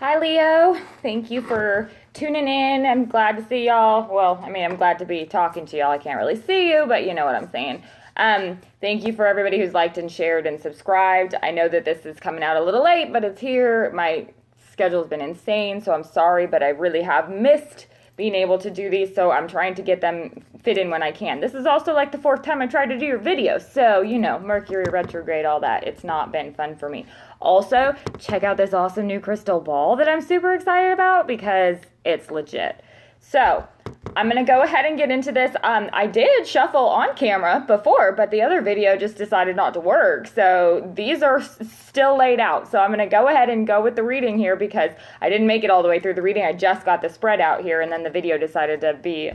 Hi, Leo. Thank you for tuning in. I'm glad to see y'all. Well, I mean, I'm glad to be talking to y'all. I can't really see you, but you know what I'm saying. Thank you for everybody who's liked and shared and subscribed. I know that this is coming out a little late, but it's here. My schedule's been insane, so I'm sorry, but I really have missed being able to do these, so I'm trying to get them fit in when I can. This is also like the fourth time I tried to do your video, so you know, Mercury retrograde, all that. It's not been fun for me. Also, check out this awesome new crystal ball that I'm super excited about because it's legit. So, I'm going to go ahead and get into this. I did shuffle on camera before, but the other video just decided not to work. So these are still laid out. So I'm going to go ahead and go with the reading here because I didn't make it all the way through the reading. I just got the spread out here and then the video decided to be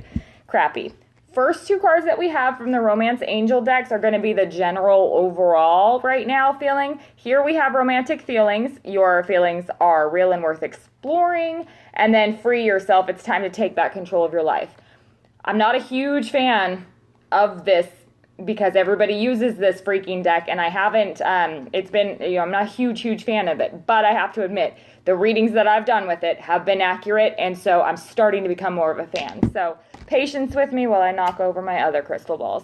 crappy. First two cards that we have from the Romance Angel decks are going to be the general overall right now feeling. Here we have romantic feelings. Your feelings are real and worth exploring. And then free yourself. It's time to take back control of your life. I'm not a huge fan of this because everybody uses this freaking deck and I haven't, it's been, I'm not a huge fan of it. But I have to admit, the readings that I've done with it have been accurate. And so I'm starting to become more of a fan. So patience with me while I knock over my other crystal balls.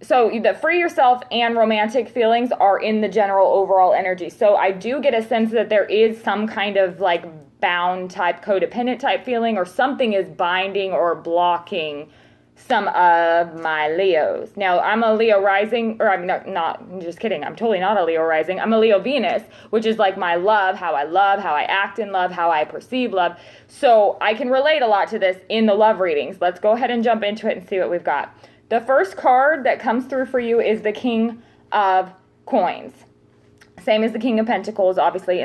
So the free yourself and romantic feelings are in the general overall energy. So I do get a sense that there is some kind of like bound type, codependent type feeling or something is binding or blocking some of my Leos. Now, I'm a Leo rising, or I'm not, just kidding. I'm totally not a Leo rising. I'm a Leo Venus, which is like my love, how I act in love, how I perceive love. So I can relate a lot to this in the love readings. Let's go ahead and jump into it and see what we've got. The first card that comes through for you is the King of Coins. Same as the King of Pentacles, obviously,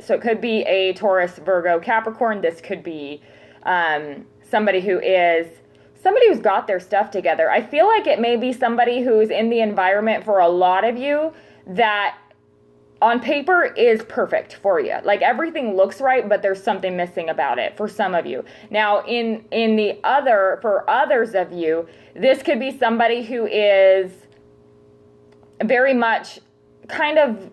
so it could be a Taurus, Virgo, Capricorn. This could be somebody who's got their stuff together. I feel like it may be somebody who's in the environment for a lot of you that on paper is perfect for you. Like everything looks right, but there's something missing about it for some of you. Now, for others of you, this could be somebody who is very much kind of,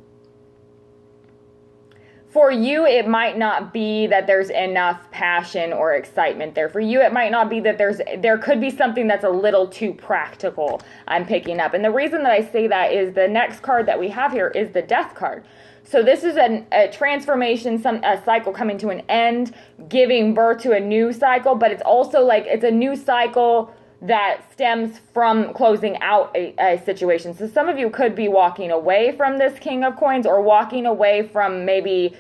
for you, it might not be that there's enough passion or excitement there. For you, it might not be that there could be something that's a little too practical, I'm picking up. And the reason that I say that is the next card that we have here is the Death card. So this is a transformation, a cycle coming to an end, giving birth to a new cycle, but it's also like it's a new cycle that stems from closing out a situation. So some of you could be walking away from this King of Coins or walking away from maybe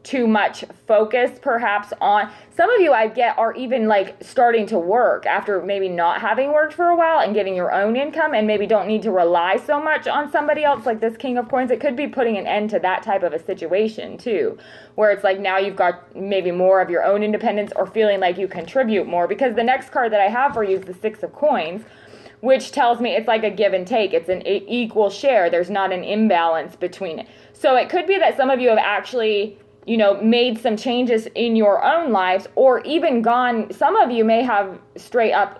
too much focus perhaps on, some of you I get are even like starting to work after maybe not having worked for a while and getting your own income and maybe don't need to rely so much on somebody else like this King of Coins. It could be putting an end to that type of a situation too, where it's like now you've got maybe more of your own independence or feeling like you contribute more, because the next card that I have for you is the Six of Coins, which tells me it's like a give and take. It's an equal share. There's not an imbalance between it. So it could be that some of you have actually made some changes in your own lives, or even some of you may have straight up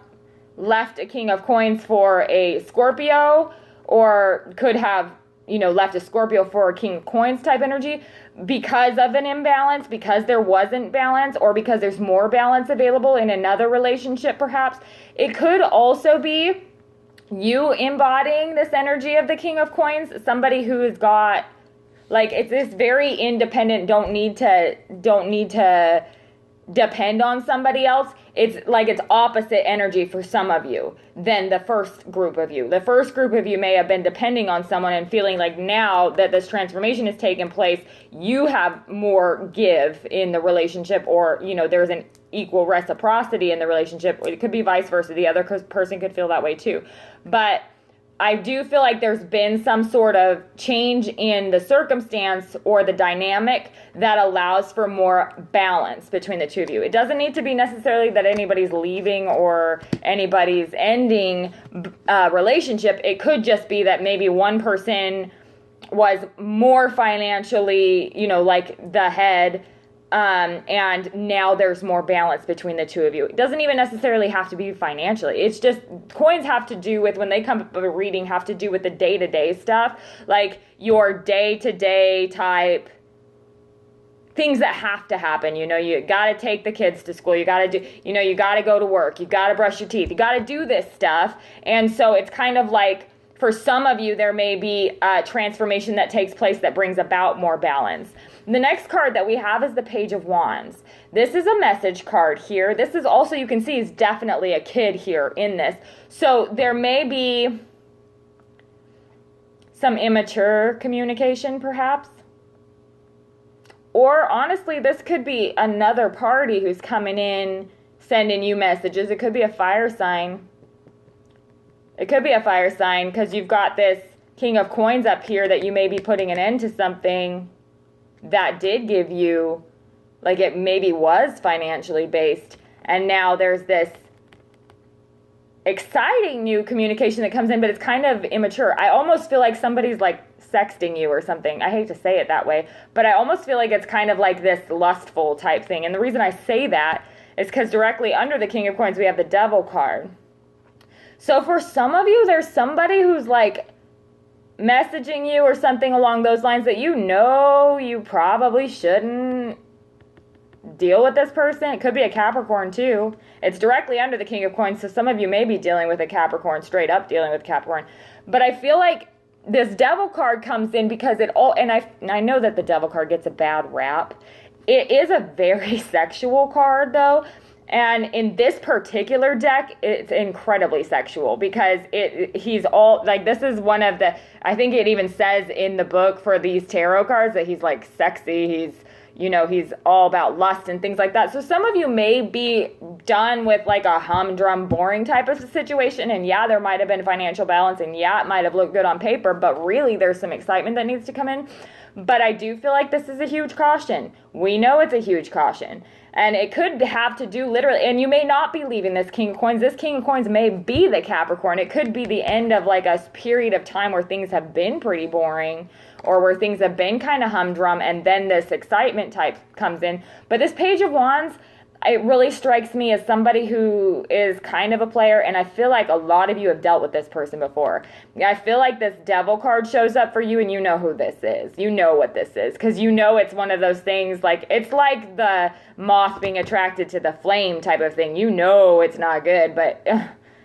left a King of Coins for a Scorpio, or could have, left a Scorpio for a King of Coins type energy because of an imbalance, because there wasn't balance, or because there's more balance available in another relationship perhaps. It could also be you embodying this energy of the King of Coins, somebody who has got, like, it's this very independent, don't need to depend on somebody else. It's like it's opposite energy for some of you than the first group of you. The first group of you may have been depending on someone and feeling like now that this transformation has taken place, you have more give in the relationship, or, there's an equal reciprocity in the relationship. It could be vice versa. The other person could feel that way too. But I do feel like there's been some sort of change in the circumstance or the dynamic that allows for more balance between the two of you. It doesn't need to be necessarily that anybody's leaving or anybody's ending relationship. It could just be that maybe one person was more financially, like the head, and now there's more balance between the two of you. It doesn't even necessarily have to be financially. It's just, coins have to do with, when they come up with a reading, have to do with the day-to-day stuff, like your day-to-day type things that have to happen. You know, you got to take the kids to school. You got to do, you know, you got to go to work. You got to brush your teeth. You got to do this stuff. And so it's kind of like, for some of you, there may be a transformation that takes place that brings about more balance. The next card that we have is the Page of Wands. This is a message card here. This is also, you can see, is definitely a kid here in this. So there may be some immature communication, perhaps. Or honestly, this could be another party who's coming in, sending you messages. It could be a fire sign. It could be a fire sign because you've got this King of Coins up here that you may be putting an end to something that did give you, like it maybe was financially based. And now there's this exciting new communication that comes in, but it's kind of immature. I almost feel like somebody's like sexting you or something. I hate to say it that way, but I almost feel like it's kind of like this lustful type thing. And the reason I say that is because directly under the King of Coins, we have the Devil card. So for some of you, there's somebody who's like messaging you or something along those lines that you know you probably shouldn't deal with this person. It could be a Capricorn too. It's directly under the King of Coins, so some of you may be dealing with a Capricorn, straight up dealing with Capricorn. But I feel like this Devil card comes in because it all, and I know that the Devil card gets a bad rap. It is a very sexual card though. And in this particular deck, it's incredibly sexual because he's all, like, this is one of the, I think it even says in the book for these tarot cards that he's, like, sexy. He's, you know, he's all about lust and things like that. So some of you may be done with, like, a humdrum, boring type of situation. And, yeah, there might have been financial balance. And, yeah, it might have looked good on paper. But really, there's some excitement that needs to come in. But I do feel like this is a huge caution. We know it's a huge caution. And it could have to do literally, and you may not be leaving this King of Coins. This King of Coins may be the Capricorn. It could be the end of like a period of time where things have been pretty boring or where things have been kind of humdrum, and then this excitement type comes in. But this Page of Wands, it really strikes me as somebody who is kind of a player, and I feel like a lot of you have dealt with this person before. I feel like this Devil card shows up for you, and you know who this is. You know what this is, because you know it's one of those things, like, it's like the moth being attracted to the flame type of thing. You know it's not good, but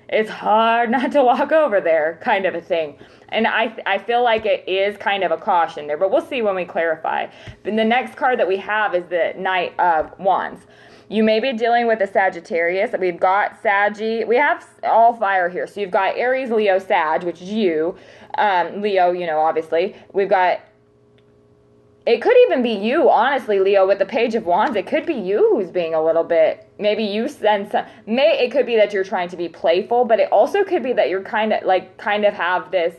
it's hard not to walk over there kind of a thing. And I feel like it is kind of a caution there, but we'll see when we clarify. Then the next card that we have is the Knight of Wands. You may be dealing with a Sagittarius. We've got Saggy. We have all fire here. So you've got Aries, Leo, Sag, which is you. Leo, you know, obviously. We've got, it could even be you, honestly, Leo, with the Page of Wands. It could be you who's being a little bit, maybe you send some, it could be that you're trying to be playful, but it also could be that you're kind of have this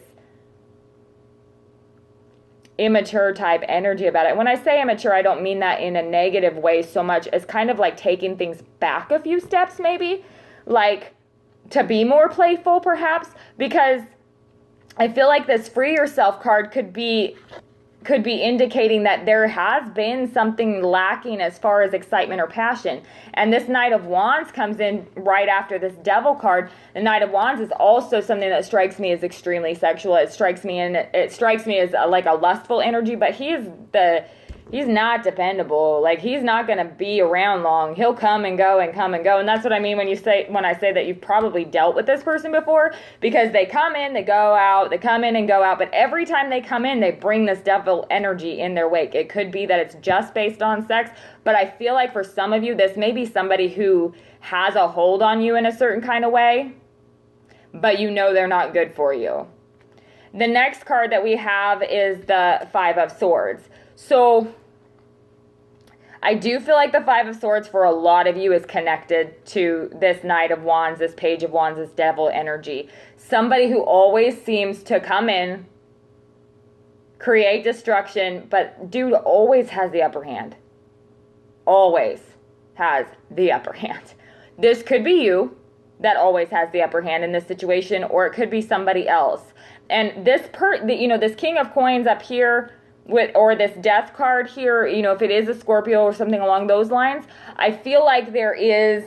immature type energy about it. When I say immature, I don't mean that in a negative way so much as kind of like taking things back a few steps, maybe, like to be more playful perhaps, because I feel like this Free Yourself card could be indicating that there has been something lacking as far as excitement or passion. And this Knight of Wands comes in right after this Devil card. The Knight of Wands is also something that strikes me as extremely sexual. It strikes me as like a lustful energy, but he's not dependable. Like, he's not going to be around long. He'll come and go and come and go. And that's what I mean when I say that you've probably dealt with this person before, because they come in, they go out, they come in and go out. But every time they come in, they bring this devil energy in their wake. It could be that it's just based on sex, but I feel like for some of you, this may be somebody who has a hold on you in a certain kind of way, but you know they're not good for you. The next card that we have is the Five of Swords. So I do feel like the Five of Swords for a lot of you is connected to this Knight of Wands, this Page of Wands, this Devil energy. Somebody who always seems to come in, create destruction, but dude always has the upper hand. Always has the upper hand. This could be you that always has the upper hand in this situation, or it could be somebody else. And this this King of Coins up here, or this Death card here, you know, if it is a Scorpio or something along those lines, I feel like there is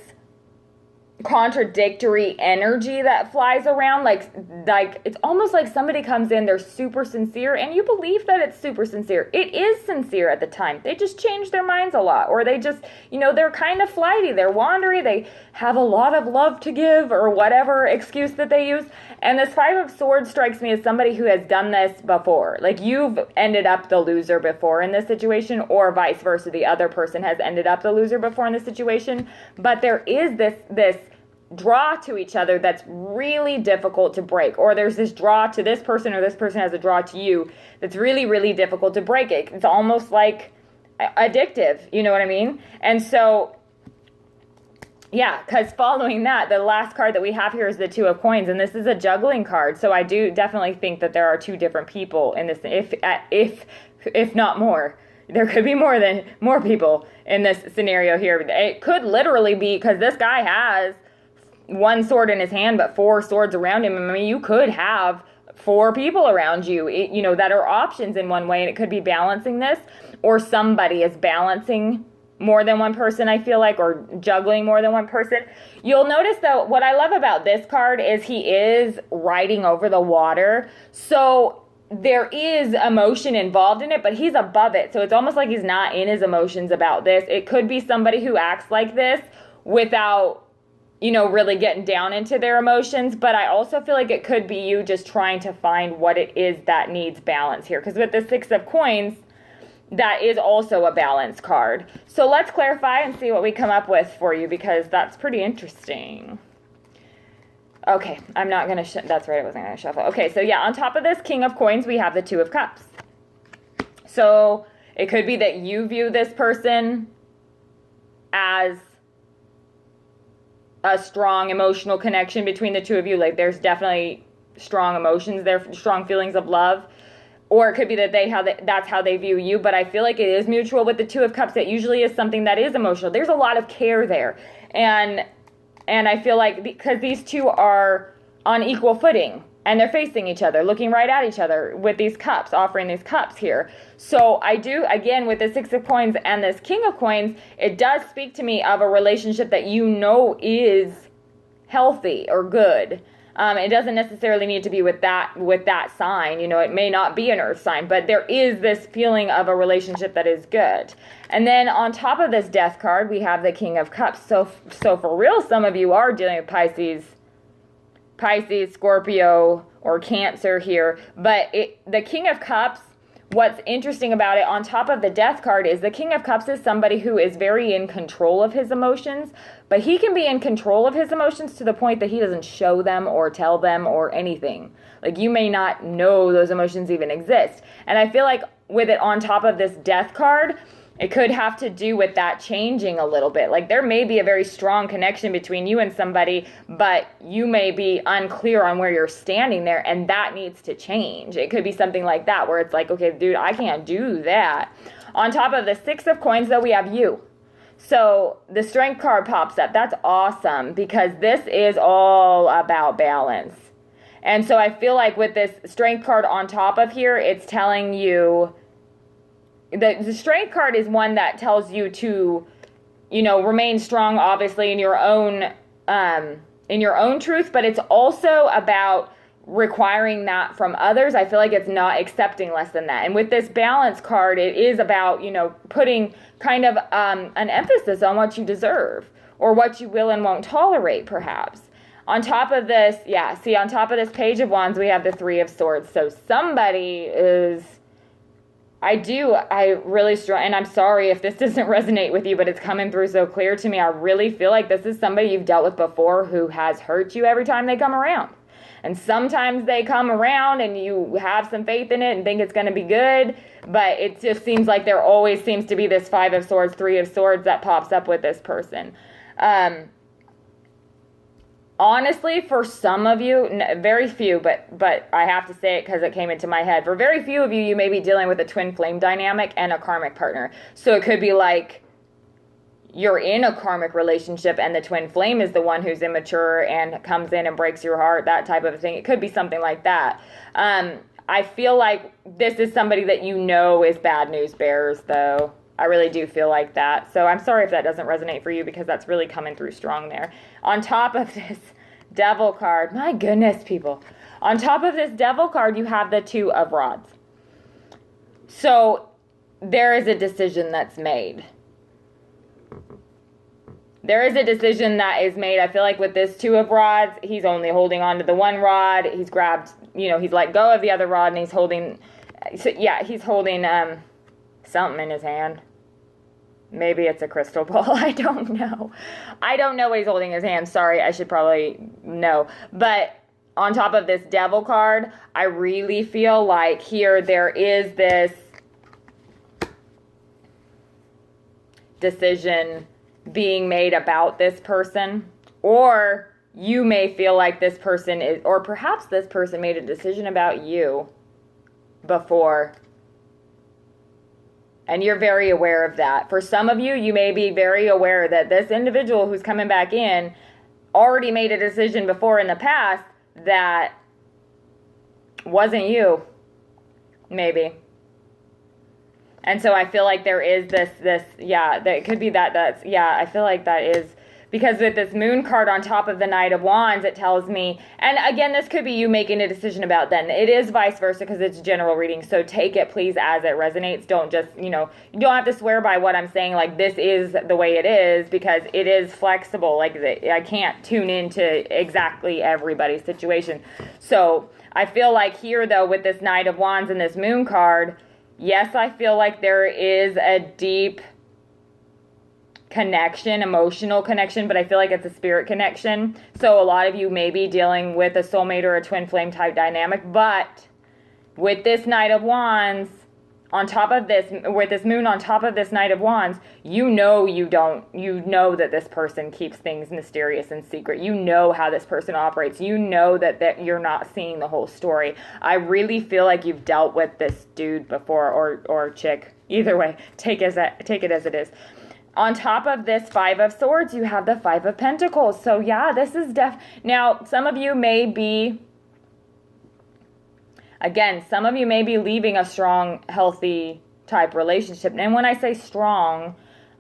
contradictory energy that flies around, like it's almost like somebody comes in, they're super sincere, and you believe that it's super sincere. It is sincere at the time. They just change their minds a lot, or they just, they're kind of flighty, they're wandery, they have a lot of love to give, or whatever excuse that they use. And this Five of Swords strikes me as somebody who has done this before. Like, you've ended up the loser before in this situation, or vice versa, the other person has ended up the loser before in this situation. But there is this draw to each other that's really difficult to break, or there's this draw to this person, or this person has a draw to you that's really, really difficult to break. It's almost like addictive, you know what I mean? And so, yeah, because following that, the last card that we have here is the Two of Coins, and this is a juggling card. So I do definitely think that there are two different people in this, if not more. There could be more people in this scenario here. It could literally be, because this guy has one sword in his hand, but four swords around him. I mean, you could have four people around you, that are options in one way, and it could be balancing this, or somebody is balancing more than one person, I feel like, or juggling more than one person. You'll notice, though, what I love about this card is he is riding over the water. So there is emotion involved in it, but he's above it. So it's almost like he's not in his emotions about this. It could be somebody who acts like this without, really getting down into their emotions. But I also feel like it could be you just trying to find what it is that needs balance here. Because with the Six of Coins, that is also a balance card. So let's clarify and see what we come up with for you, because that's pretty interesting. Okay, I'm not going to, that's right, I wasn't going to shuffle. Okay, so yeah, on top of this King of Coins, we have the Two of Cups. So it could be that you view this person as a strong emotional connection between the two of you. Like, there's definitely strong emotions there, strong feelings of love. Or it could be that that's how they view you. But I feel like it is mutual with the Two of Cups. It usually is something that is emotional. There's a lot of care there. And I feel like because these two are on equal footing, and they're facing each other, looking right at each other with these cups, offering these cups here. So I do, again, with the Six of Coins and this King of Coins, it does speak to me of a relationship that is healthy or good. It doesn't necessarily need to be with that sign. It may not be an earth sign, but there is this feeling of a relationship that is good. And then on top of this Death card, we have the King of Cups. So for real, some of you are dealing with Pisces, Scorpio, or Cancer here. But the King of Cups, what's interesting about it, on top of the Death card, is the King of Cups is somebody who is very in control of his emotions, but he can be in control of his emotions to the point that he doesn't show them or tell them or anything. Like, you may not know those emotions even exist. And I feel like with it on top of this Death card, it could have to do with that changing a little bit. Like, there may be a very strong connection between you and somebody, but you may be unclear on where you're standing there, and that needs to change. It could be something like that, where it's like, okay, dude, I can't do that. On top of the Six of Coins, though, we have you. So the Strength card pops up. That's awesome, because this is all about balance. And so I feel like with this Strength card on top of here, it's telling you, the Strength card is one that tells you to, remain strong, obviously, in your own truth, but it's also about requiring that from others. I feel like it's not accepting less than that. And with this Balance card, it is about, putting kind of an emphasis on what you deserve, or what you will and won't tolerate, perhaps. On top of this, on top of this Page of Wands, we have the Three of Swords. So somebody is, I really strong, and I'm sorry if this doesn't resonate with you, but it's coming through so clear to me. I really feel like this is somebody you've dealt with before who has hurt you every time they come around. And sometimes they come around and you have some faith in it and think it's going to be good, but it just seems like there always seems to be this Five of Swords, Three of Swords that pops up with this person. Honestly, for some of you, very few, but I have to say it because it came into my head. For very few of you, you may be dealing with a twin flame dynamic and a karmic partner. So it could be like you're in a karmic relationship and the twin flame is the one who's immature and comes in and breaks your heart, that type of thing. It could be something like that. I feel like this is somebody that is bad news bearers, though. I really do feel like that. So I'm sorry if that doesn't resonate for you, because that's really coming through strong there. On top of this Devil card, my goodness, people. On top of this Devil card, you have the Two of Rods. So there is a decision that's made. There is a decision that is made. I feel like with this Two of Rods, he's only holding on to the one rod. He's grabbed, he's let go of the other rod, and he's holding, he's holding something in his hand. Maybe it's a crystal ball. I don't know. I don't know what he's holding in his hand. Sorry, I should probably know. But on top of this Devil card, I really feel like here there is this decision being made about this person, or you may feel like this person is, or perhaps this person made a decision about you before, and you're very aware of that. For some of you, you may be very aware that this individual who's coming back in already made a decision before in the past that wasn't you, maybe. And so I feel like there is that it could be I feel like that is, because with this Moon card on top of the Knight of Wands, it tells me, and again, this could be you making a decision about then. It is vice versa, because it's general reading, so take it, please, as it resonates. Don't just, you don't have to swear by what I'm saying, like, this is the way it is, because it is flexible. Like, I can't tune into exactly everybody's situation. So I feel like here, though, with this Knight of Wands and this Moon card, yes, I feel like there is a deep connection, emotional connection, but I feel like it's a spirit connection. So a lot of you may be dealing with a soulmate or a twin flame type dynamic, but with this Knight of Wands on top of this, with this Moon on top of this Knight of Wands, you know that this person keeps things mysterious and secret. You know how this person operates. You know that you're not seeing the whole story. I really feel like you've dealt with this dude before, or chick. Either way, take it as it is. On top of this Five of Swords, you have the Five of Pentacles. So yeah, this is now, some of you may be, again, some of you may be leaving a strong, healthy type relationship. And when I say strong,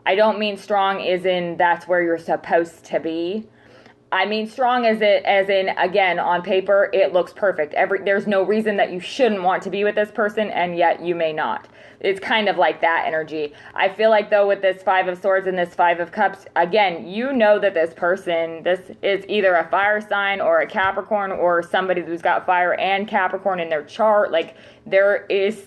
I don't mean strong as in that's where you're supposed to be. I mean strong as in, again, on paper, it looks perfect. There's no reason that you shouldn't want to be with this person, and yet you may not. It's kind of like that energy. I feel like, though, with this Five of Swords and this Five of Cups, again, you know that this person, this is either a fire sign or a Capricorn, or somebody who's got fire and Capricorn in their chart. Like, there is,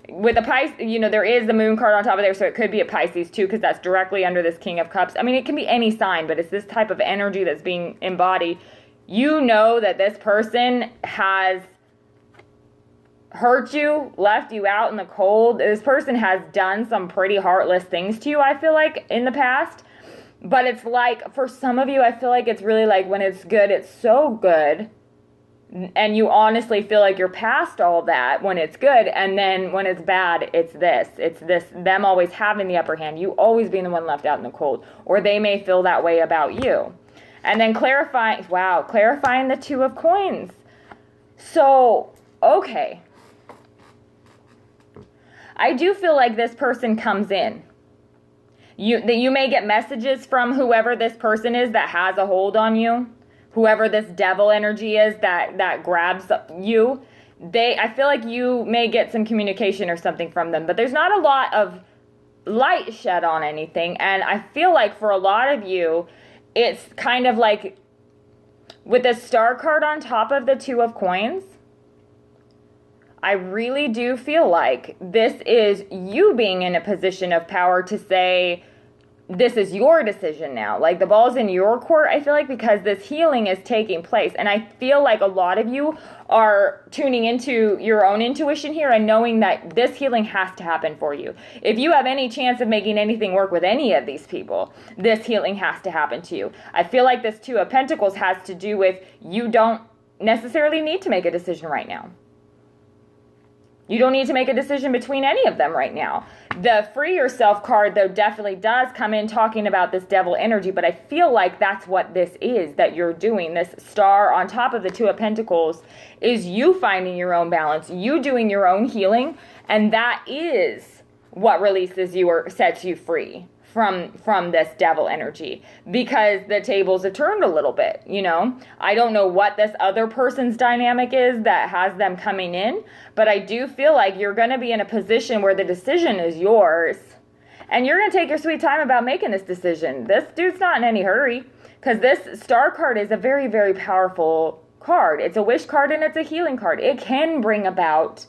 with a Pisces, there is the Moon card on top of there, so it could be a Pisces too, because that's directly under this King of Cups. I mean, it can be any sign, but it's this type of energy that's being embodied. You know that this person has hurt you, left you out in the cold. This person has done some pretty heartless things to you, I feel like, in the past. But it's like, for some of you, I feel like it's really like, when it's good, it's so good. And you honestly feel like you're past all that when it's good, and then when it's bad, it's this, them always having the upper hand, you always being the one left out in the cold, or they may feel that way about you. And then clarifying the Two of Coins. So, okay. I do feel like this person comes in. You may get messages from whoever this person is that has a hold on you. Whoever this devil energy is that grabs you, I feel like you may get some communication or something from them, but there's not a lot of light shed on anything. And I feel like for a lot of you, it's kind of like with the Star card on top of the Two of Coins, I really do feel like this is you being in a position of power to say, this is your decision now. Like, the ball's in your court, I feel like, because this healing is taking place. And I feel like a lot of you are tuning into your own intuition here and knowing that this healing has to happen for you. If you have any chance of making anything work with any of these people, this healing has to happen to you. I feel like this Two of Pentacles has to do with you don't necessarily need to make a decision right now. You don't need to make a decision between any of them right now. The Free Yourself card, though, definitely does come in talking about this devil energy, but I feel like that's what this is that you're doing. This Star on top of the Two of Pentacles is you finding your own balance, you doing your own healing, and that is what releases you or sets you free from this devil energy, because the tables have turned a little bit. I don't know what this other person's dynamic is that has them coming in, but I do feel like you're going to be in a position where the decision is yours, and you're going to take your sweet time about making this decision. This dude's not in any hurry, because this star card is a very, very powerful card. It's a wish card and it's a healing card. It can bring about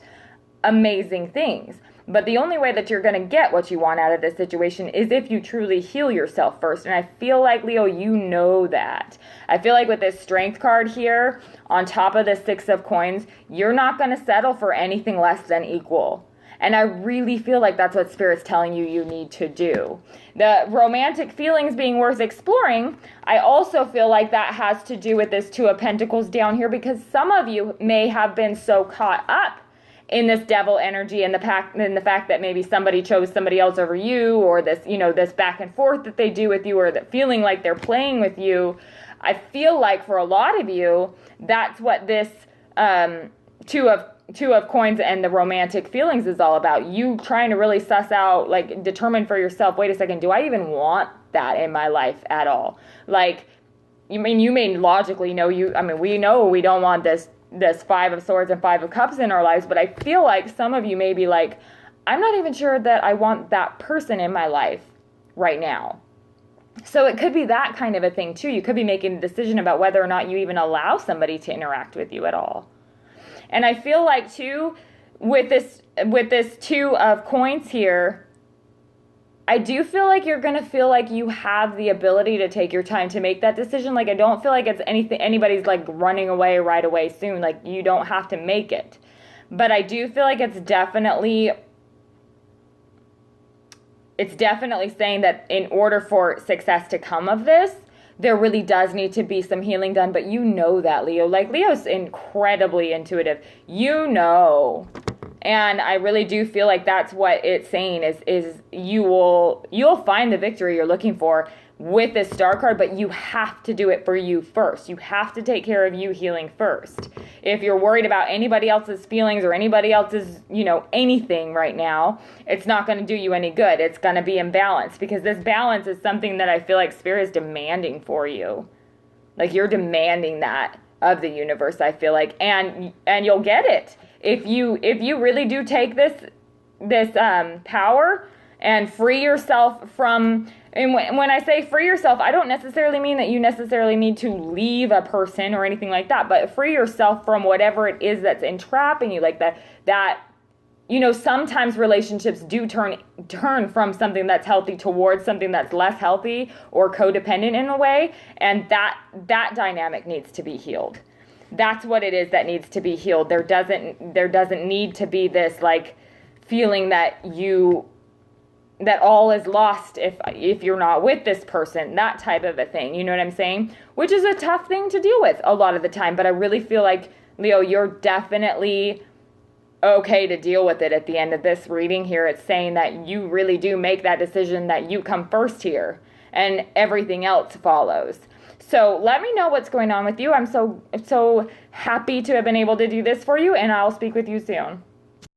amazing things. But the only way that you're going to get what you want out of this situation is if you truly heal yourself first. And I feel like, Leo, you know that. I feel like with this strength card here, on top of the 6 of coins, you're not going to settle for anything less than equal. And I really feel like that's what Spirit's telling you need to do. The romantic feelings being worth exploring, I also feel like that has to do with this 2 of Pentacles down here, because some of you may have been so caught up in this devil energy and the fact that maybe somebody chose somebody else over you, or this, this back and forth that they do with you, or that feeling like they're playing with you. I feel like for a lot of you, that's what this two of coins and the romantic feelings is all about. You trying to really suss out, like determine for yourself, wait a second, do I even want that in my life at all? Like, you may logically know we know we don't want this 5 of Swords and 5 of Cups in our lives, but I feel like some of you may be like, I'm not even sure that I want that person in my life right now. So it could be that kind of a thing too. You could be making a decision about whether or not you even allow somebody to interact with you at all. And I feel like too, with this 2 of coins here, I do feel like you're going to feel like you have the ability to take your time to make that decision. Like, I don't feel like it's anybody's like running away right away soon. Like, you don't have to make it. But I do feel like it's definitely saying that in order for success to come of this, there really does need to be some healing done. But you know that, Leo. Like, Leo's incredibly intuitive. And I really do feel like that's what it's saying is you'll find the victory you're looking for with this star card, but you have to do it for you first. You have to take care of you healing first. If you're worried about anybody else's feelings or anybody else's, anything right now, it's not going to do you any good. It's going to be imbalanced, because this balance is something that I feel like Spirit is demanding for you. Like, you're demanding that of the universe, I feel like, and you'll get it. If you really do take this power and free yourself from, and when I say free yourself, I don't necessarily mean that you necessarily need to leave a person or anything like that, but free yourself from whatever it is that's entrapping you, like that sometimes relationships do turn from something that's healthy towards something that's less healthy or codependent in a way, and that dynamic needs to be healed. That's what it is that needs to be healed. There doesn't need to be this like feeling that all is lost if you're not with this person, that type of a thing. You know what I'm saying? Which is a tough thing to deal with a lot of the time. But I really feel like, Leo, you're definitely okay to deal with it at the end of this reading here. It's saying that you really do make that decision, that you come first here and everything else follows. So let me know what's going on with you. I'm so happy to have been able to do this for you, and I'll speak with you soon.